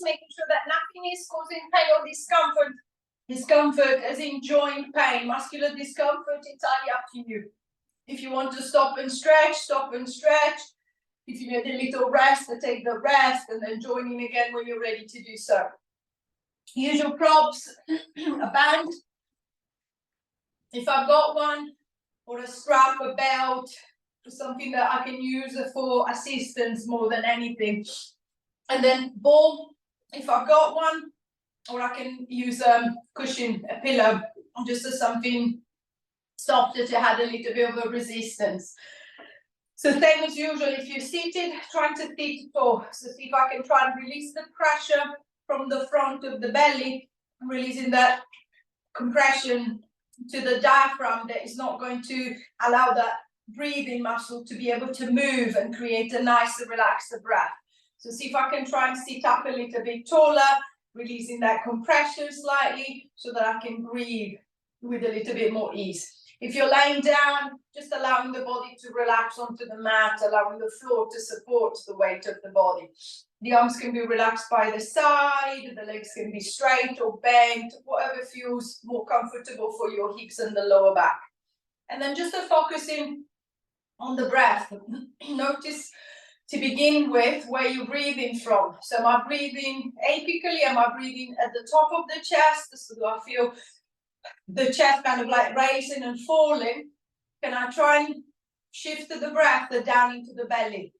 making sure that nothing is causing pain or discomfort. Discomfort as in joint pain, muscular discomfort, entirely up to you. If you want to stop and stretch, stop and stretch. If you need a little rest, then take the rest and then join in again when you're ready to do so. Usual props, a band, if I've got one, or a strap, a belt, or something that I can use for assistance more than anything. And then ball, if I've got one, or I can use a cushion, a pillow, just as something softer to add a little bit of a resistance. So same as usual, if you're seated, trying to sit tall. So see if I can try and release the pressure from the front of the belly, releasing that compression to the diaphragm that is not going to allow that breathing muscle to be able to move and create a nice relaxed breath. So see if I can try and sit up a little bit taller, releasing that compression slightly so that I can breathe with a little bit more ease. If you're laying down, just allowing the body to relax onto the mat, allowing the floor to support the weight of the body. The arms can be relaxed by the side, the legs can be straight or bent, whatever feels more comfortable for your hips and the lower back. And then just focusing on the breath. Notice to begin with where you're breathing from. So am I breathing apically? Am I breathing at the top of the chest? So do I feel the chest kind of like raising and falling? Can I try and shift the breath down into the belly?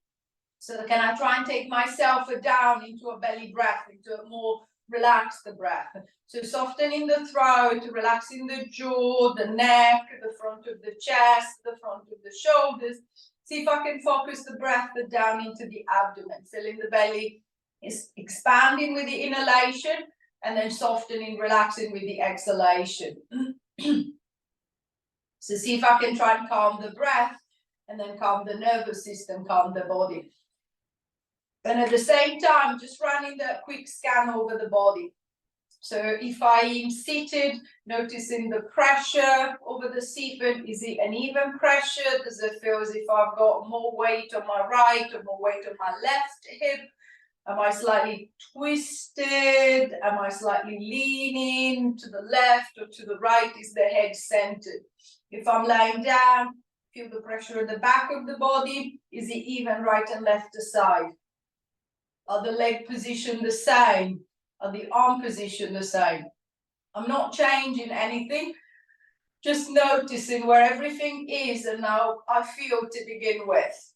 So can I try and take myself down into a belly breath, into a more relaxed breath? So softening the throat, relaxing the jaw, the neck, the front of the chest, the front of the shoulders. See if I can focus the breath down into the abdomen, filling the belly, is expanding with the inhalation, and then softening, relaxing with the exhalation. So see if I can try and calm the breath, and then calm the nervous system, calm the body. And at the same time, just running that quick scan over the body. So if I am seated, noticing the pressure over the seat, is it an even pressure? Does it feel as if I've got more weight on my right or more weight on my left hip? Am I slightly twisted? Am I slightly leaning to the left or to the right? Is the head centered? If I'm lying down, feel the pressure at the back of the body. Is it even right and left side? Are the leg position the same? Are the arm position the same? I'm not changing anything, just noticing where everything is and how I feel to begin with.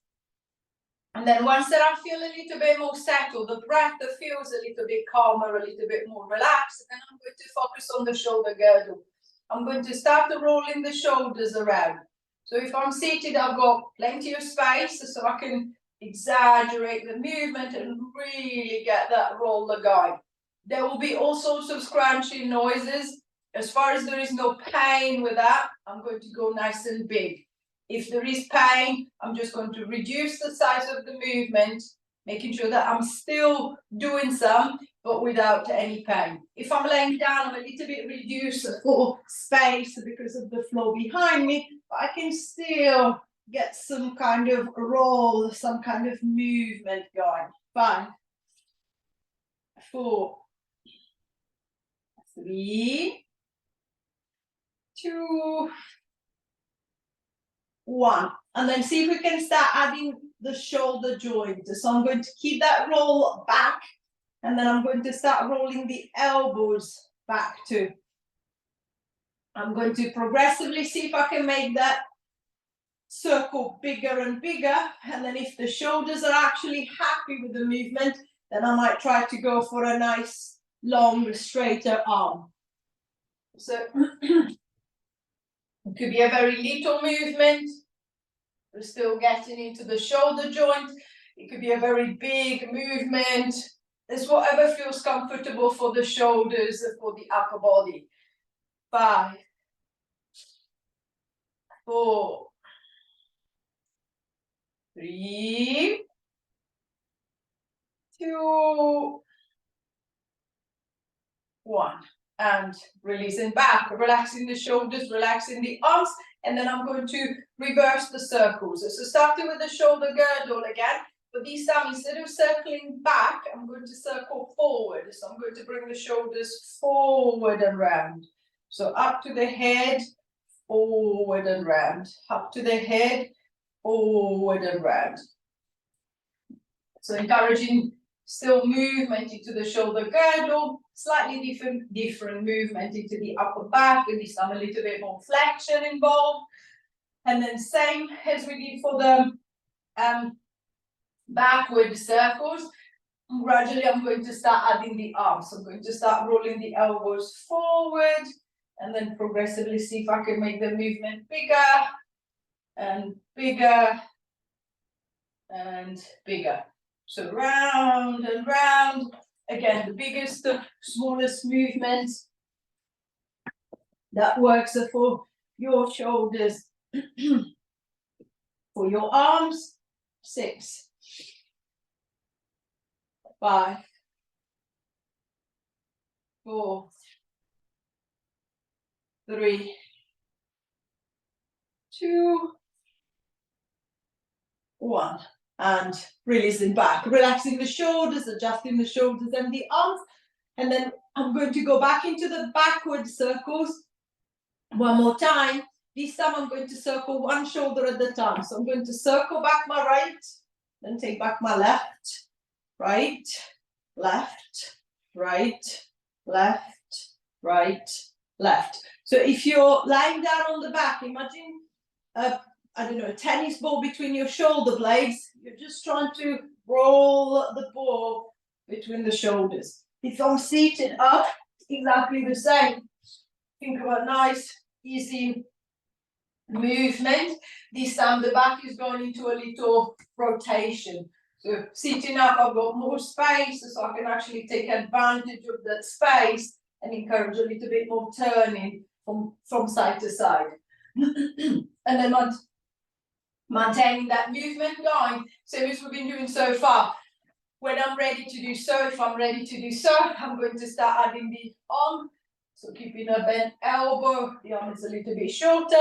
And then once that I feel a little bit more settled, the breath that feels a little bit calmer, a little bit more relaxed, then I'm going to focus on the shoulder girdle. I'm going to start rolling the shoulders around. So if I'm seated, I've got plenty of space so I can exaggerate the movement and really get that roller going. There will be all sorts of scrunching noises. As far as there is no pain with that, I'm going to go nice and big. If there is pain, I'm just going to reduce the size of the movement, making sure that I'm still doing some, but without any pain. If I'm laying down, I'm a little bit reduced for space because of the floor behind me, but I can still get some kind of roll, some kind of movement going. 5, 4, 3, 2, 1. And then see if we can start adding the shoulder joint. So I'm going to keep that roll back, and then I'm going to start rolling the elbows back too. I'm going to progressively see if I can make that circle bigger and bigger, and then if the shoulders are actually happy with the movement, then I might try to go for a nice long straighter arm. So it could be a very little movement, we're still getting into the shoulder joint. It could be a very big movement. It's whatever feels comfortable for the shoulders and for the upper body. 5, 4, 3, 2, 1. And releasing back, relaxing the shoulders, relaxing the arms, and then I'm going to reverse the circles. So starting with the shoulder girdle again, but this time instead of circling back, I'm going to circle forward. So I'm going to bring the shoulders forward and round. So up to the head, forward and round. Up to the head, forward and round. So encouraging still movement into the shoulder girdle, slightly different movement into the upper back, with this time a little bit more flexion involved. And then same as we did for the backward circles, gradually I'm going to start adding the arms. So I'm going to start rolling the elbows forward and then progressively see if I can make the movement bigger and bigger and bigger. So round and round. Again, the biggest, the smallest movement that works for your shoulders. For your arms, 6, 5, 4, 3, 2, 1. And releasing back, relaxing the shoulders, adjusting the shoulders and the arms. And then I'm going to go back into the backward circles one more time. This time I'm going to circle one shoulder at a time. So I'm going to circle back my right, then take back my left, right, left, right, left, right, left. So if you're lying down on the back, imagine I don't know, a tennis ball between your shoulder blades. You're just trying to roll the ball between the shoulders. If I'm seated up, exactly the same. Think of a nice, easy movement. This time the back is going into a little rotation. So sitting up, I've got more space, so I can actually take advantage of that space and encourage a little bit more turning from side to side. And then maintaining that movement going, same as we've been doing so far. When I'm ready to do so, if I'm ready to do so, I'm going to start adding the arm. So keeping a bent elbow, the arm is a little bit shorter,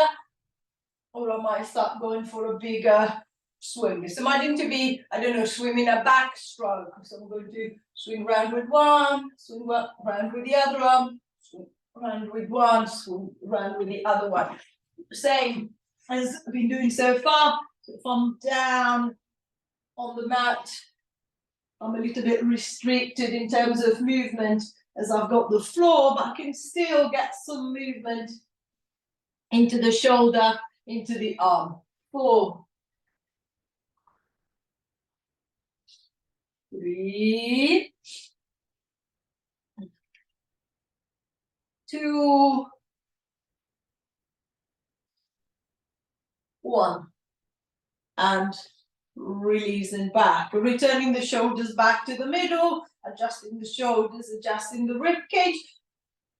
or I might start going for a bigger swing. So imagine to be, I don't know, swimming a backstroke. So I'm going to swing round with one, swing round with the other arm, swing round with one, swing round with the other one. Same as I've been doing so far. So if I'm down on the mat, I'm a little bit restricted in terms of movement as I've got the floor, but I can still get some movement into the shoulder, into the arm. 4, 3, 2, 1. And releasing back, returning the shoulders back to the middle, adjusting the shoulders, adjusting the rib cage.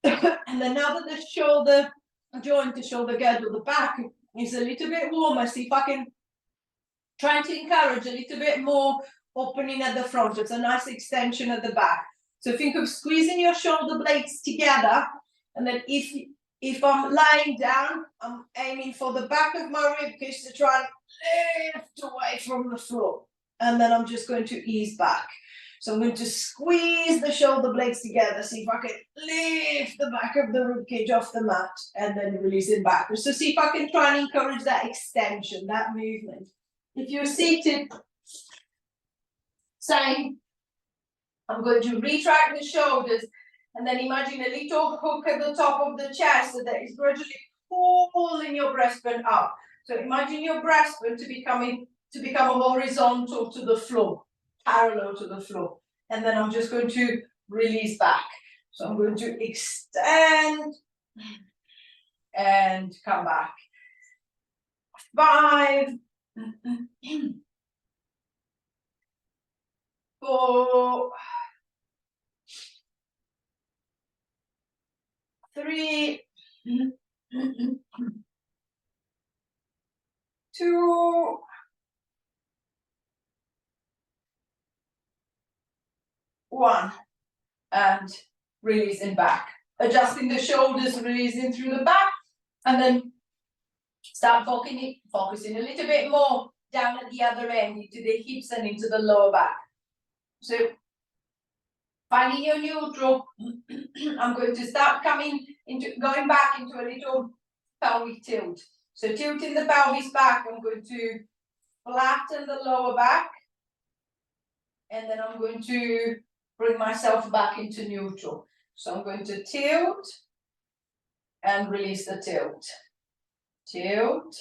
And then now that the shoulder joint, the shoulder girdle, the back is a little bit warmer, see if I can try to encourage a little bit more opening at the front. It's a nice extension at the back. So think of squeezing your shoulder blades together, and then if I'm lying down, I'm aiming for the back of my rib cage to try and lift away from the floor. And then I'm just going to ease back. So I'm going to squeeze the shoulder blades together, see if I can lift the back of the rib cage off the mat, and then release it back. So see if I can try and encourage that extension, that movement. If you're seated, same. I'm going to retract the shoulders, and then imagine a little hook at the top of the chest so that it's gradually pulling your breastbone up. So imagine your breastbone to become horizontal to the floor, parallel to the floor. And then I'm just going to release back. So I'm going to extend and come back. 5, 4, 3, 2, 1, and releasing back. Adjusting the shoulders, releasing through the back, and then start focusing a little bit more down at the other end, into the hips and into the lower back. So finding your neutral, I'm going to start going back into a little pelvic tilt. So tilting the pelvis back, I'm going to flatten the lower back, and then I'm going to bring myself back into neutral. So I'm going to tilt and release the tilt. Tilt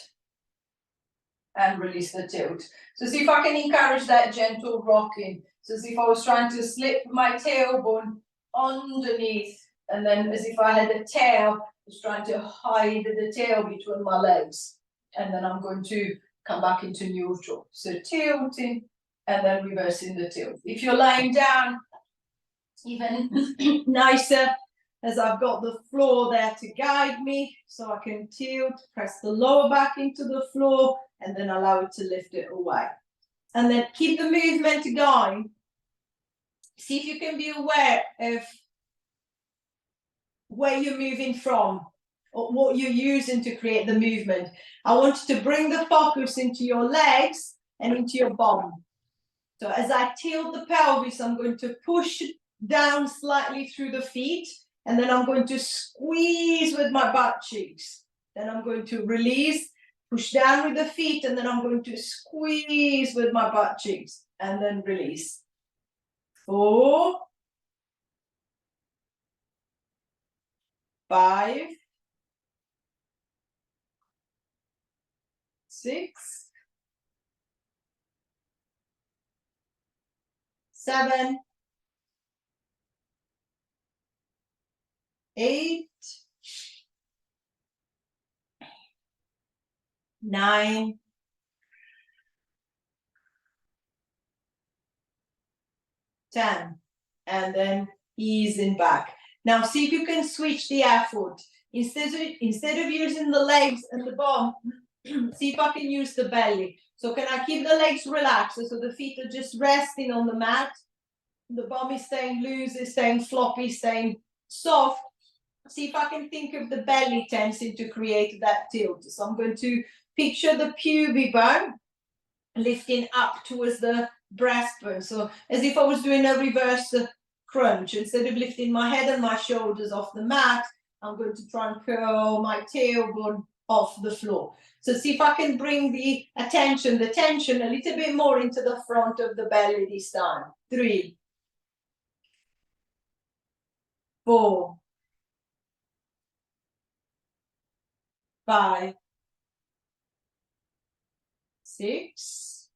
and release the tilt. So see if I can encourage that gentle rocking. So as if I was trying to slip my tailbone underneath, and then as if I had a tail, I was trying to hide the tail between my legs. And then I'm going to come back into neutral. So tilting and then reversing the tilt. If you're lying down, even nicer, as I've got the floor there to guide me, so I can tilt, press the lower back into the floor, and then allow it to lift it away. And then keep the movement going. See if you can be aware of where you're moving from, or what you're using to create the movement. I want you to bring the focus into your legs and into your bum. So as I tilt the pelvis, I'm going to push down slightly through the feet, and then I'm going to squeeze with my butt cheeks. Then I'm going to release, push down with the feet, and then I'm going to squeeze with my butt cheeks, and then release. 4, 5, 6, 7, 8, 9, 10, and then easing back. Now see if you can switch the effort. Instead of using the legs and the bum, see if I can use the belly. So can I keep the legs relaxed so the feet are just resting on the mat? The bum is staying loose, is staying floppy, staying soft. See if I can think of the belly tensing to create that tilt. So I'm going to picture the pubic bone lifting up towards the breastbone. So as if I was doing a reverse crunch. Instead of lifting my head and my shoulders off the mat, I'm going to try and curl my tailbone off the floor. So see if I can bring the tension a little bit more into the front of the belly this time. 3, 4, 5, 6,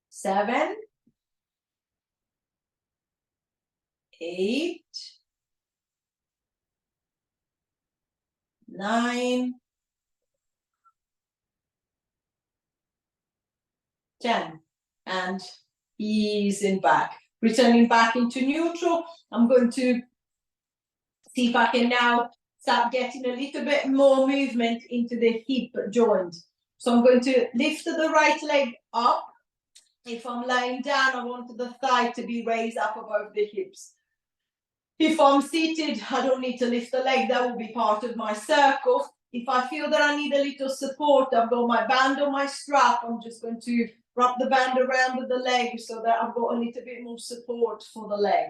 7, 8, 9, 10, and easing back. Returning back into neutral, I'm going to see if I can now start getting a little bit more movement into the hip joint. So I'm going to lift the right leg up. If I'm lying down, I want the thigh to be raised up above the hips. If I'm seated, I don't need to lift the leg. That will be part of my circle. If I feel that I need a little support, I've got my band on my strap. I'm just going to wrap the band around the leg so that I've got a little bit more support for the leg.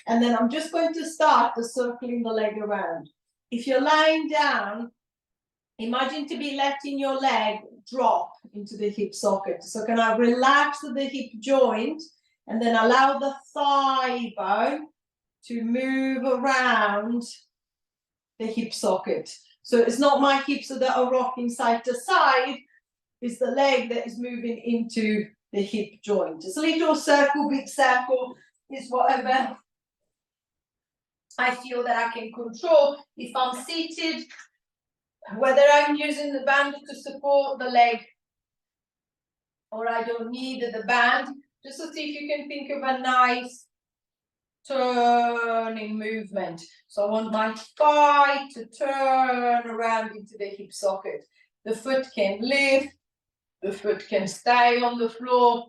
And then I'm just going to start circling the leg around. If you're lying down, imagine to be letting your leg drop into the hip socket. So can I relax the hip joint and then allow the thigh bone to move around the hip socket. So it's not my hips that are rocking side to side, it's the leg that is moving into the hip joint. It's a little circle, big circle, is whatever I feel that I can control. If I'm seated, whether I'm using the band to support the leg or I don't need the band, just to see if you can think of a nice turning movement. So I want my thigh to turn around into the hip socket. The foot can lift, the foot can stay on the floor.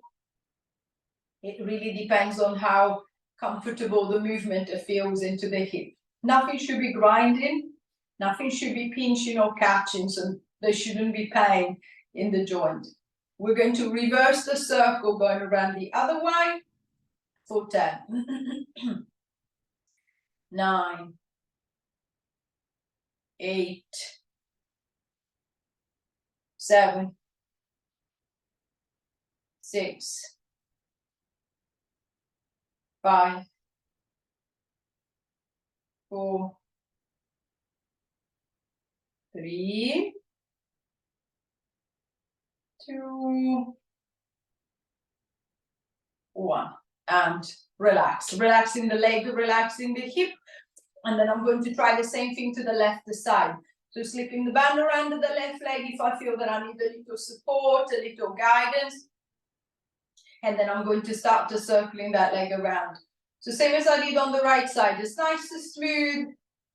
It really depends on how comfortable the movement feels into the hip. Nothing should be grinding, nothing should be pinching or catching. So There shouldn't be pain in the joint. We're going to reverse the circle going around the other way for 10. 9, 8, 7, 6, 5, 4, 3, 2, 1. And relax. Relaxing the leg, relaxing the hip. And then I'm going to try the same thing to the left side. So slipping the band around the left leg if I feel that I need a little support, a little guidance. And then I'm going to start to circling that leg around. So same as I did on the right side, just nice and smooth,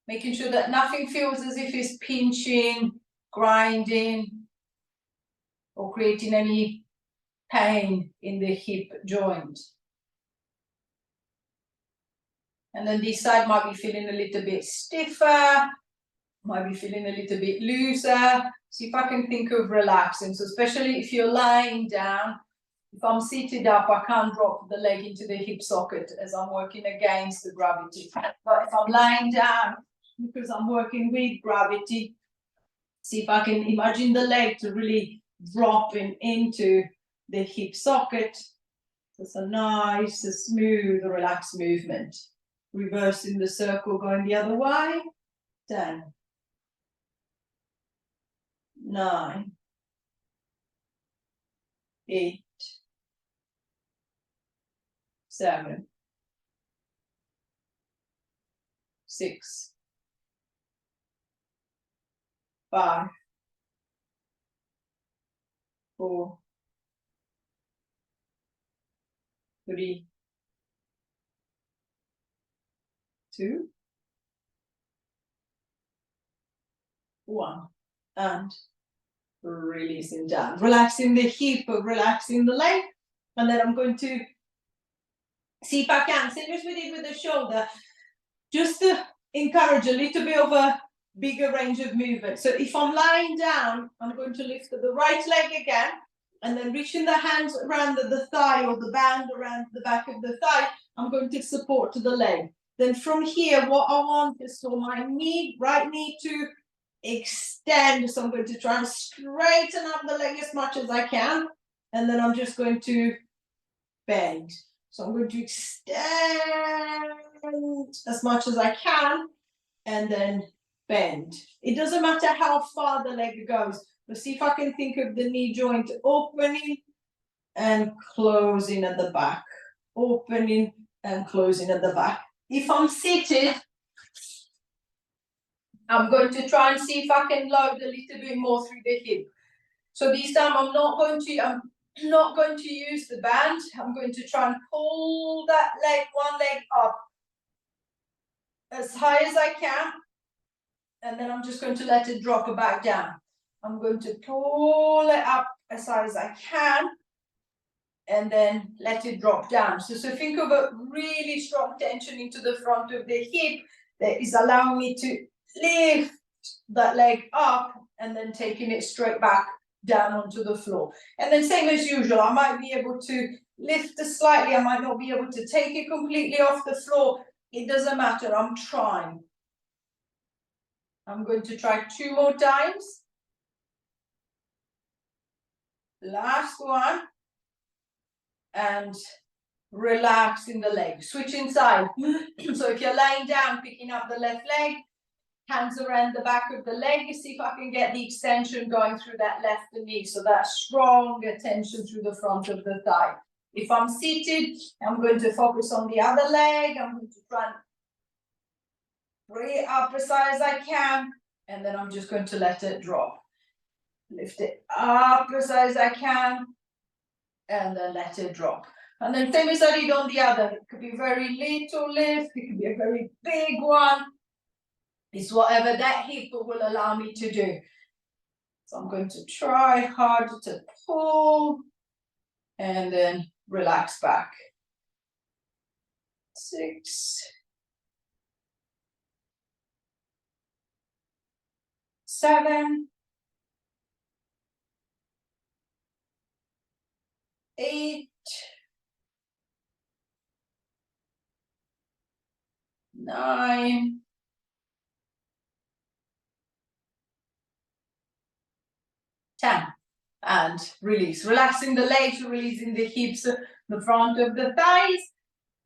making sure that nothing feels as if it's pinching, grinding, or creating any pain in the hip joint. And then this side might be feeling a little bit stiffer, might be feeling a little bit looser. See if I can think of relaxing. So especially if you're lying down, if I'm seated up, I can't drop the leg into the hip socket as I'm working against the gravity. But if I'm lying down, because I'm working with gravity, see if I can imagine the leg to really dropping into the hip socket. It's a nice, smooth, relaxed movement. Reversing the circle, going the other way. 10, 9, 8, 7, 6, 5, 4, 3, 2, 1. And releasing down. Relaxing the hip, relaxing the leg. And then I'm going to see if I can, same as we did with the shoulder, just to encourage a little bit of a bigger range of movement. So if I'm lying down, I'm going to lift the right leg again, and then reaching the hands around the thigh or the band around the back of the thigh, I'm going to support the leg. Then from here, what I want is for my knee, right knee to extend. So I'm going to try and straighten up the leg as much as I can. And then I'm just going to bend. So I'm going to extend as much as I can and then bend. It doesn't matter how far the leg goes, but see if I can think of the knee joint opening and closing at the back. Opening and closing at the back. If I'm seated, I'm going to try and see if I can load a little bit more through the hip. So this time I'm not going to use the band. I'm going to try and pull that leg, one leg up as high as I can. And then I'm just going to let it drop back down. I'm going to pull it up as high as I can and then let it drop down. So think of a really strong tension into the front of the hip that is allowing me to lift that leg up and then taking it straight back down onto the floor. And then same as usual, I might be able to lift it slightly, I might not be able to take it completely off the floor. It doesn't matter, I'm trying. I'm going to try 2 more times. Last one. And relaxing the leg. Switching side. So if you're lying down, picking up the left leg, hands around the back of the leg, see if I can get the extension going through that left knee. So that strong tension through the front of the thigh. If I'm seated, I'm going to focus on the other leg. I'm going to try and bring it up as high as I can. And then I'm just going to let it drop. Lift it up as high as I can. And then let it drop. And then same as I did on the other. It could be a very little lift. It could be a very big one. It's whatever that hip will allow me to do. So I'm going to try hard to pull and then relax back. 6, 7, 8, 9, 10. And release. Relaxing the legs, releasing the hips, the front of the thighs,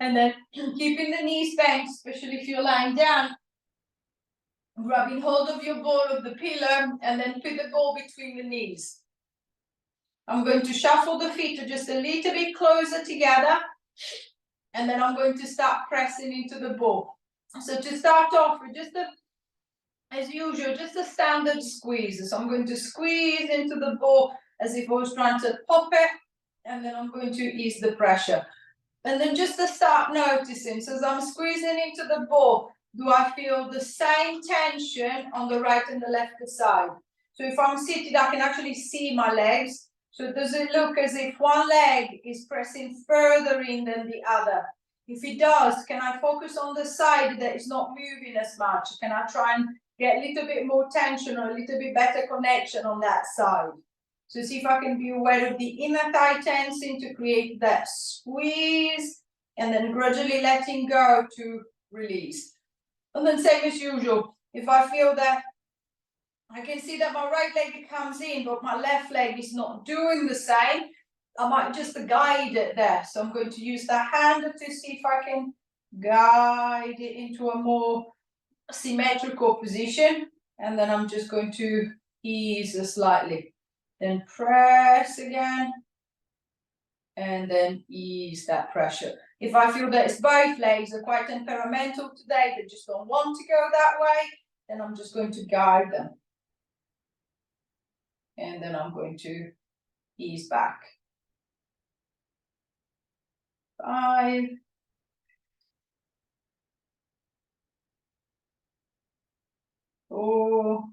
and then keeping the knees bent, especially if you're lying down. Grabbing hold of your ball of the pillar, and then put the ball between the knees. I'm going to shuffle the feet to just a little bit closer together, and then I'm going to start pressing into the ball. So to start off with, just as usual, just a standard squeeze. So I'm going to squeeze into the ball as if I was trying to pop it, and then I'm going to ease the pressure. And then just to start noticing, so as I'm squeezing into the ball, do I feel the same tension on the right and the left side? So if I'm seated, I can actually see my legs. So does it look as if one leg is pressing further in than the other? If it does, can I focus on the side that is not moving as much? Can I try and get a little bit more tension or a little bit better connection on that side? So see if I can be aware of the inner thigh tensing to create that squeeze, and then gradually letting go to release. And then same as usual, if I feel that I can see that my right leg comes in, but my left leg is not doing the same, I might just guide it there. So I'm going to use the hand to see if I can guide it into a more symmetrical position. And then I'm just going to ease slightly. Then press again. And then ease that pressure. If I feel that it's both legs are quite temperamental today, they just don't want to go that way, then I'm just going to guide them. And then I'm going to ease back. 5, 4,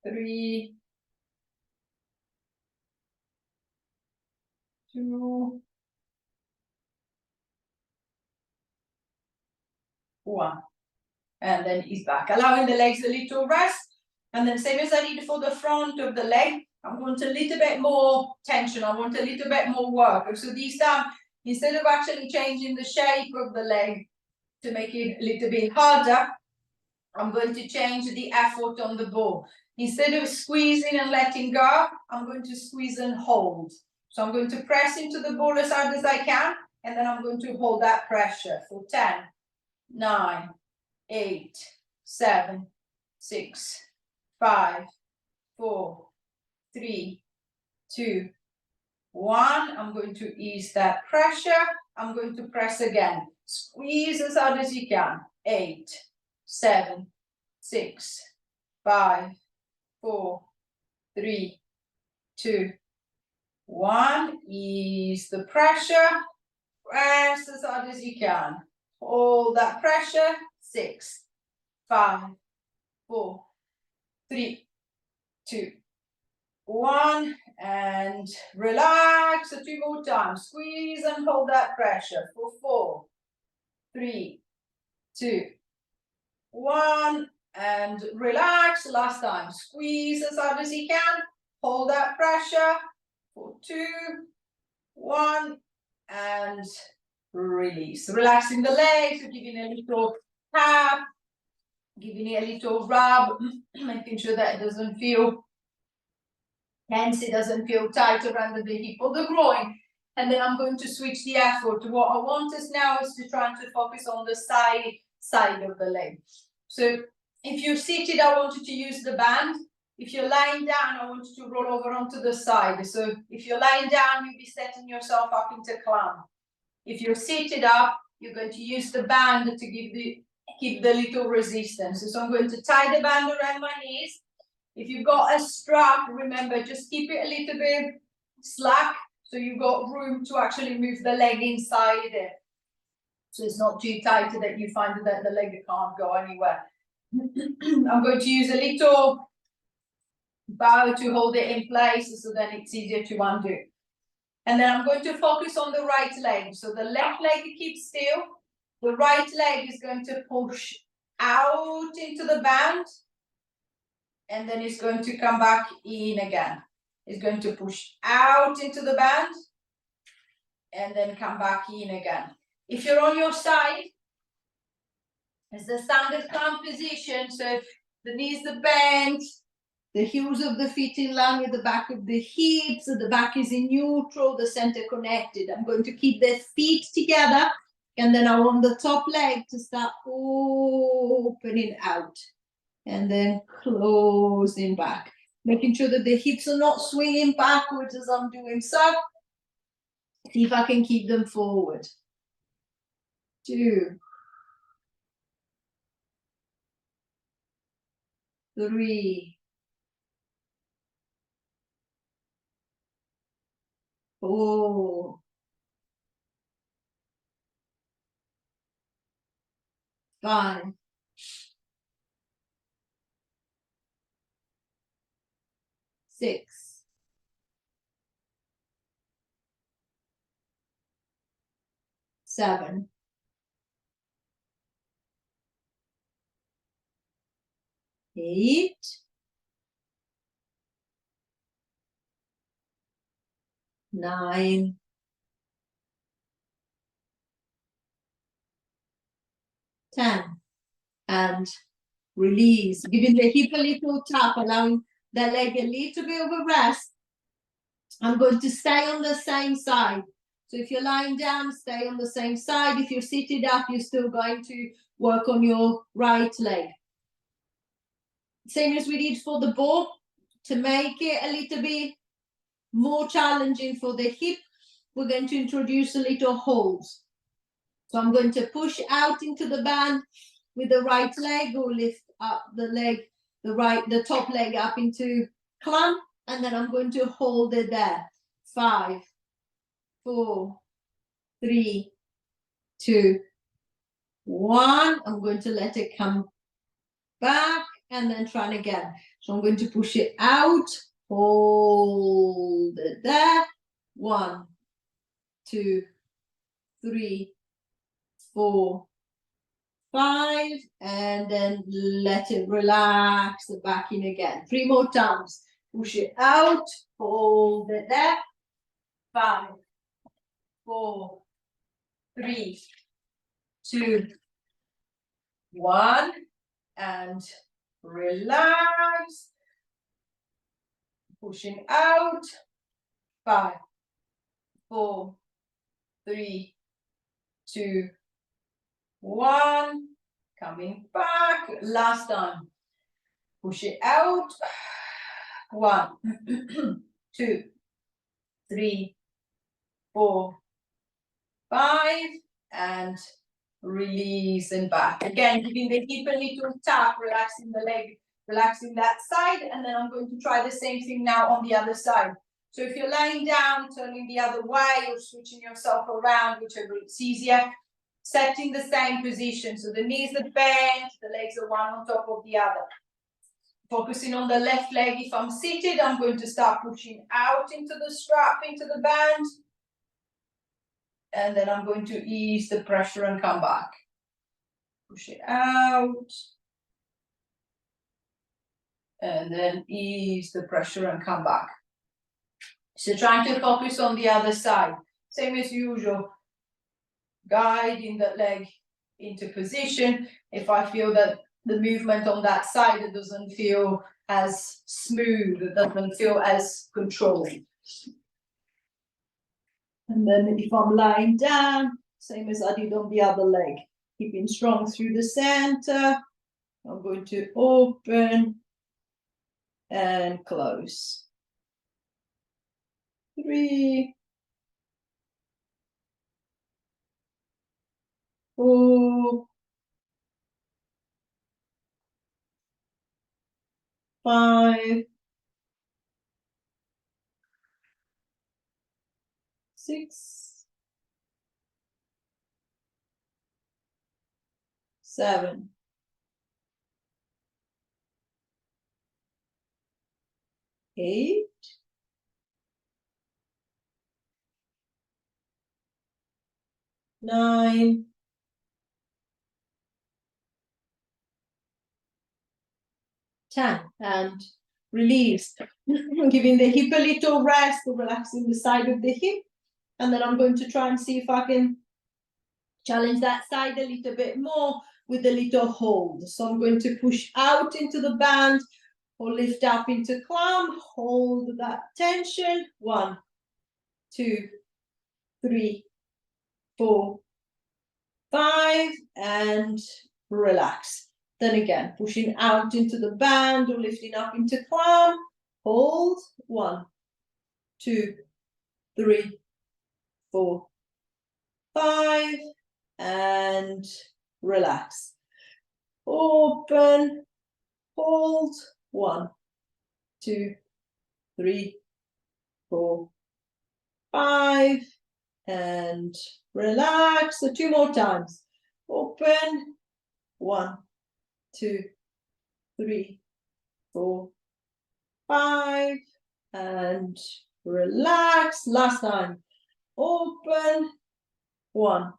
3, 2, 1. And then ease back, allowing the legs a little rest. And then same as I did for the front of the leg, I want a little bit more tension. I want a little bit more work. So this time, instead of actually changing the shape of the leg to make it a little bit harder, I'm going to change the effort on the ball. Instead of squeezing and letting go, I'm going to squeeze and hold. So I'm going to press into the ball as hard as I can, and then I'm going to hold that pressure for 10, 9, 8, 7, 6, 5, 4, 3, 2, 1. I'm going to ease that pressure. I'm going to press again. Squeeze as hard as you can. 8, 7, 6, 5, 4, 3, 2, 1. Ease the pressure. Press as hard as you can. Hold that pressure. 6, 5, 4, 3, 2, 1. And relax. 2 more times. Squeeze and hold that pressure for 4, 3, 2, 1. And relax. Last time. Squeeze as hard as you can. Hold that pressure for 2, 1. And release. Relaxing the legs. Giving a little tap. Giving it a little rub. Making sure that it doesn't feel tense. It doesn't feel tight around the hip or the groin. And then I'm going to switch the effort. What I want us now is to try to focus on the side of the leg. So if you're seated, I want you to use the band. If you're lying down, I want you to roll over onto the side. So if you're lying down, you'll be setting yourself up into clown. If you're seated up, you're going to use the band to keep the little resistance. So I'm going to tie the band around my knees. If you've got a strap, remember, just keep it a little bit slack so you've got room to actually move the leg inside it. So it's not too tight that you find that the leg can't go anywhere. I'm going to use a little bow to hold it in place so then it's easier to undo. And then I'm going to focus on the right leg. So the left leg keeps still. The right leg is going to push out into the band. and then it's going to come back in again. It's going to push out into the band and then come back in again. If you're on your side, it's the standard clamp position. So the knees are bent, the heels of the feet in line with the back of the hips, so the back is in neutral, the center connected. I'm going to keep the feet together, and then I want the top leg to start opening out and then closing back, making sure that the hips are not swinging backwards as I'm doing so. See if I can keep them forward. 2, 3, 4, 5, 6, 7, 8, 9, 10, and release, giving the hip a little tap, allowing the leg a little bit of a rest. I'm going to stay on the same side. So if you're lying down, stay on the same side. If you're seated up, you're still going to work on your right leg. Same as we did for the ball. To make it a little bit more challenging for the hip, we're going to introduce a little holds. So I'm going to push out into the band with the right leg, or lift up the leg, the top leg up into clamp, and then I'm going to hold it there. 5, 4, 3, 2, 1. I'm going to let it come back and then try it again. So I'm going to push it out, hold it there. 1, 2, 3, 4, 5, and then let it relax the back in again. 3 more times. Push it out, hold it there. 5, 4, 3, 2, 1, and relax. Pushing out. 5, 4, 3, 2, 1. Coming back. Last time. Push it out. 1, 2, 3, 4, 5, and release and back. Again, giving the hip a little tap, relaxing the leg, relaxing that side, and then I'm going to try the same thing now on the other side. So if you're lying down, turning the other way, or switching yourself around, whichever it's easier, setting the same position. So the knees are bent, the legs are one on top of the other. Focusing on the left leg. If I'm seated, I'm going to start pushing out into the strap, into the band. And then I'm going to ease the pressure and come back. Push it out. And then ease the pressure and come back. So trying to focus on the other side. Same as usual. Guiding that leg into position. If I feel that the movement on that side, it doesn't feel as smooth, it doesn't feel as controlled. And then if I'm lying down, same as I did on the other leg, keeping strong through the center. I'm going to open and close. 3, 4, 5, 6, 7, 8, 9, 10, and release. Giving the hip a little rest, relaxing the side of the hip. And then I'm going to try and see if I can challenge that side a little bit more with a little hold. So I'm going to push out into the band or lift up into climb, hold that tension. 1, 2, 3, 4, 5, and relax. Then again, pushing out into the band or lifting up into climb, hold. 1, 2, 3, 4, 5, and relax. Open, hold. 1, 2, 3, 4, 5, and relax. So 2 more times. Open. 1, 2, 3, 4, 5, and relax. Last time. Open. 1,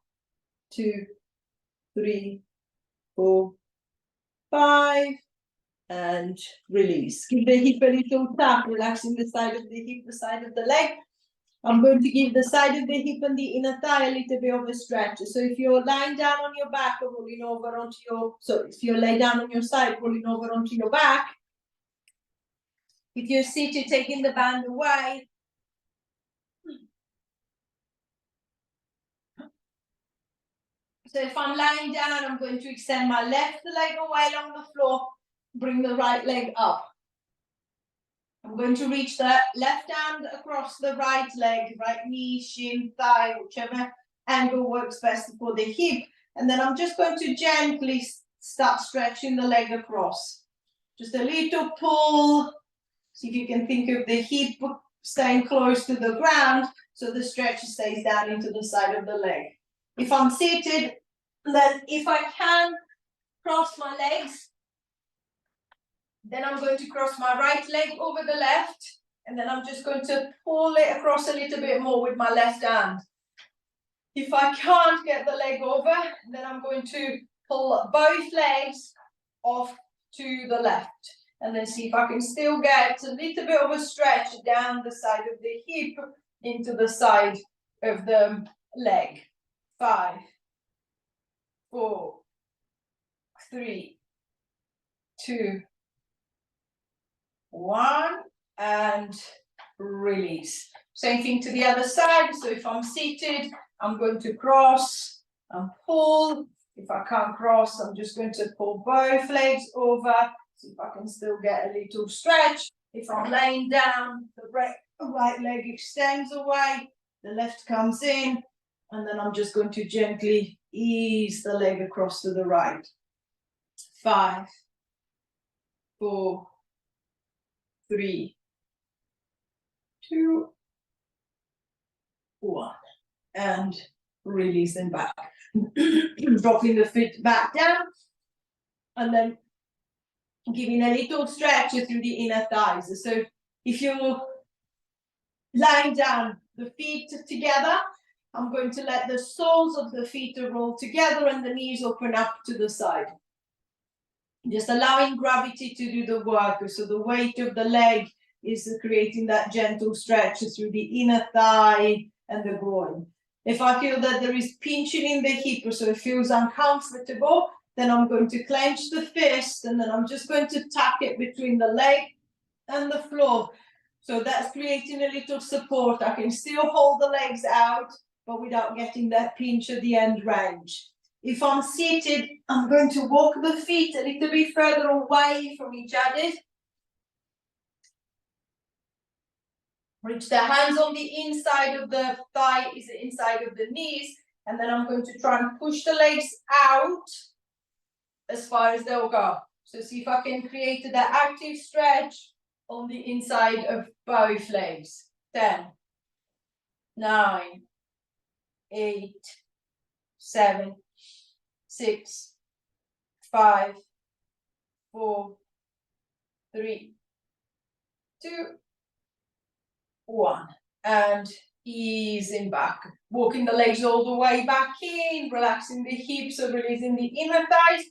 2, 3, 4, 5, and release. Give the hip a little tap, relaxing the side of the hip, the side of the leg. I'm going to give the side of the hip and the inner thigh a little bit of a stretch. So if you're lying down on your back or rolling over onto your, so if you're laid down on your side, rolling over onto your back, if you're seated, taking the band away. So if I'm lying down, I'm going to extend my left leg away along the floor, bring the right leg up. I'm going to reach the left hand across the right leg, right knee, shin, thigh, whichever angle works best for the hip. And then I'm just going to gently start stretching the leg across. Just a little pull. See if you can think of the hip staying close to the ground so the stretch stays down into the side of the leg. If I'm seated, then if I can cross my legs, then I'm going to cross my right leg over the left, and then I'm just going to pull it across a little bit more with my left hand. If I can't get the leg over, then I'm going to pull both legs off to the left, and then see if I can still get a little bit of a stretch down the side of the hip into the side of the leg. 5, 4, 3, 2, 1, and release. Same thing to the other side. So if I'm seated, I'm going to cross and pull. If I can't cross, I'm just going to pull both legs over. See if I can still get a little stretch. If I'm laying down, the right leg extends away, the left comes in, and then I'm just going to gently ease the leg across to the right. 5, 4, 3, 2, 1, and release them back. Dropping the feet back down, and then giving a little stretch through the inner thighs. So if you're lying down, the feet together, I'm going to let the soles of the feet roll together and the knees open up to the side. Just allowing gravity to do the work. So the weight of the leg is creating that gentle stretch through the inner thigh and the groin. If I feel that there is pinching in the hip, so it feels uncomfortable, then I'm going to clench the fist, and then I'm just going to tuck it between the leg and the floor. So that's creating a little support. I can still hold the legs out, but without getting that pinch at the end range. If I'm seated, I'm going to walk the feet a little bit further away from each other. Reach the hands on the inside of the thigh, is the inside of the knees, and then I'm going to try and push the legs out as far as they'll go. So see if I can create that active stretch on the inside of both legs. 10, 9, 8, 7, 6, 5, 4, 3, 2, 1, and easing back, walking the legs all the way back in, relaxing the hips, so releasing the inner thighs,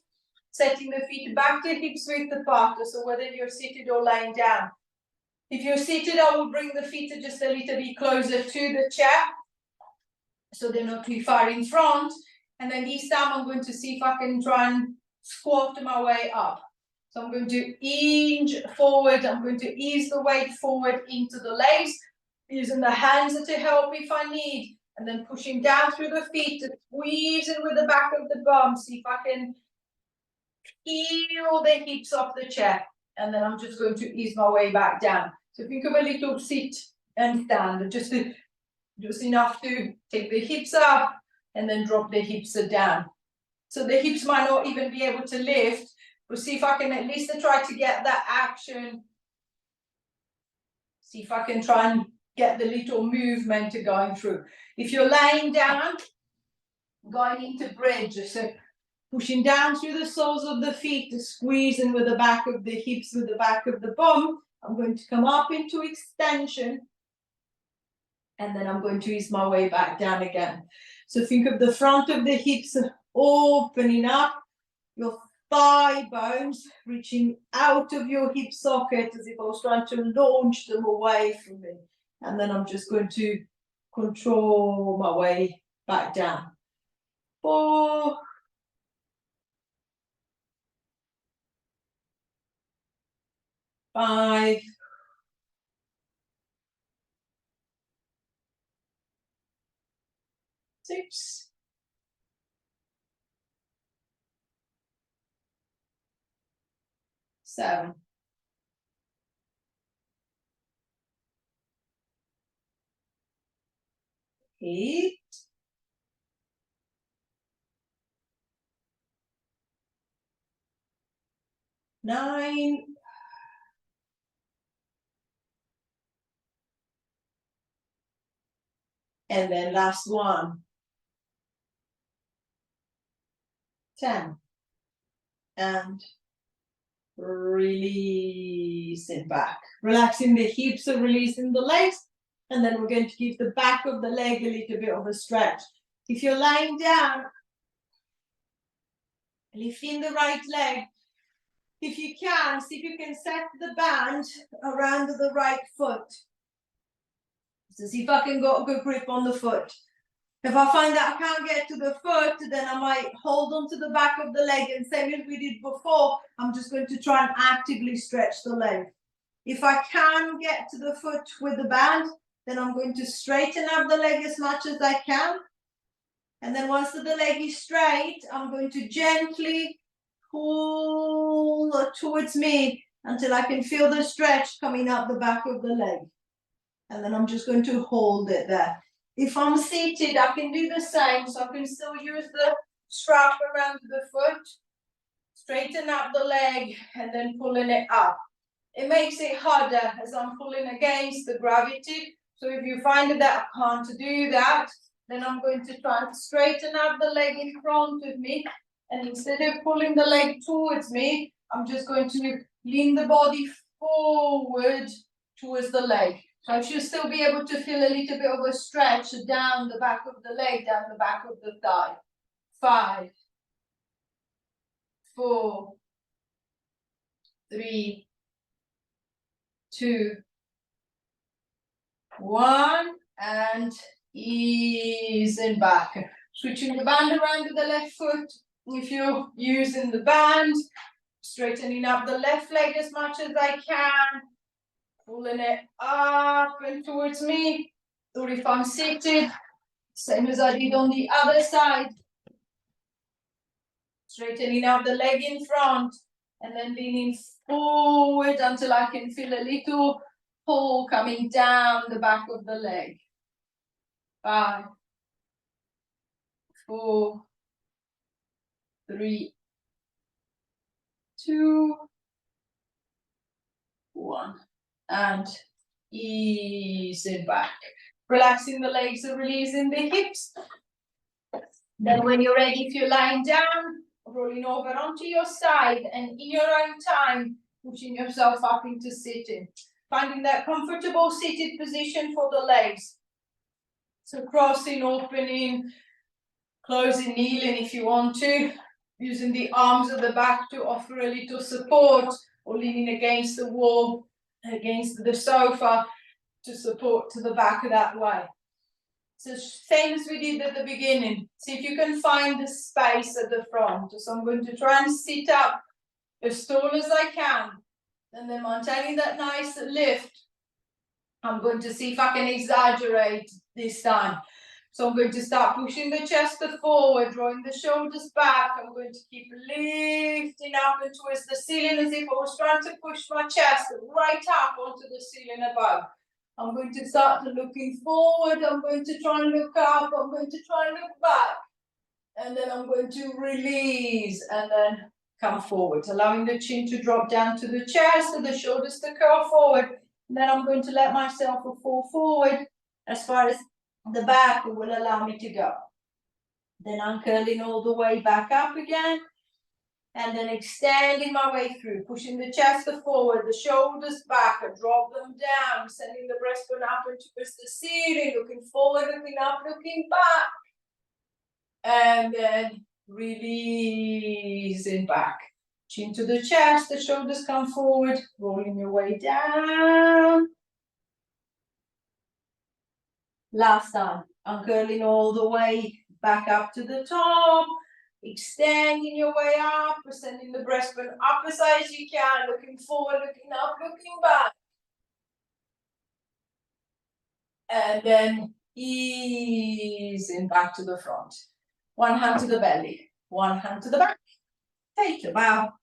setting the feet back to hips width apart, so whether you're seated or lying down. If you're seated, I will bring the feet just a little bit closer to the chair, so they're not too far in front. And then this time I'm going to see if I can try and squat my way up. So I'm going to inch forward, I'm going to ease the weight forward into the legs, using the hands to help if I need, and then pushing down through the feet to squeeze in with the back of the bum, see if I can peel the hips off the chair, and then I'm just going to ease my way back down. So think of a little sit and stand, just enough to take the hips up and then drop the hips down. So the hips might not even be able to lift, but see if I can at least try to get that action. See if I can try and get the little movement going through. If you're laying down, going into bridge, so pushing down through the soles of the feet, squeezing with the back of the hips, with the back of the bum. I'm going to come up into extension, and then I'm going to ease my way back down again. So think of the front of the hips opening up, your thigh bones reaching out of your hip socket as if I was trying to launch them away from me. And then I'm just going to control my way back down. 4, 5, 6, 7, 8, 9, and then last one, 10, and releasing back, relaxing the hips and releasing the legs, and then we're going to give the back of the leg a little bit of a stretch. If you're lying down, lifting the right leg. If you can, see if you can set the band around the right foot. So see if I can get a good grip on the foot. If I find that I can't get to the foot, then I might hold on to the back of the leg, and same as we did before, I'm just going to try and actively stretch the leg. If I can get to the foot with the band, then I'm going to straighten up the leg as much as I can. And then once the leg is straight, I'm going to gently pull towards me until I can feel the stretch coming up the back of the leg. And then I'm just going to hold it there. If I'm seated, I can do the same, so I can still use the strap around the foot, straighten up the leg, and then pulling it up. It makes it harder as I'm pulling against the gravity. So if you find that I can't do that, then I'm going to try and straighten up the leg in front of me. And instead of pulling the leg towards me, I'm just going to lean the body forward towards the leg. So I should still be able to feel a little bit of a stretch down the back of the leg, down the back of the thigh. 5, 4, 3, 2, 1, and easing back. Switching the band around to the left foot. If you're using the band, straightening up the left leg as much as I can, pulling it up and towards me. Or if I'm seated, same as I did on the other side, straightening out the leg in front and then leaning forward until I can feel a little pull coming down the back of the leg. 5, 4, 3, 2, 1, and ease it back. Relaxing the legs and releasing the hips. Then when you're ready, if you're lying down, rolling over onto your side and in your own time, pushing yourself up into sitting. Finding that comfortable seated position for the legs. So crossing, opening, closing, kneeling if you want to. using the arms at the back to offer a little support, or leaning against the wall, against the sofa to support to the back that way. So same as we did at the beginning. See if you can find the space at the front. So I'm going to try and sit up as tall as I can, and then maintaining that nice lift. I'm going to see if I can exaggerate this time. So I'm going to start pushing the chest forward, drawing the shoulders back. I'm going to keep lifting up and towards the ceiling as if I was trying to push my chest right up onto the ceiling above. I'm going to start looking forward. I'm going to try and look up. I'm going to try and look back. And then I'm going to release and then come forward, allowing the chin to drop down to the chest and the shoulders to curl forward. And then I'm going to let myself fall forward as far as the back will allow me to go. Then I'm curling all the way back up again. And then extending my way through, pushing the chest forward, the shoulders back, and drop them down, sending the breastbone up and towards the ceiling, looking forward, looking up, looking back. And then releasing back. Chin to the chest, the shoulders come forward, rolling your way down. Last time, uncurling all the way back up to the top, extending your way up, sending the breastbone up as high as you can, looking forward, looking up, looking back. And then easing back to the front. One hand to the belly, one hand to the back. Take a bow.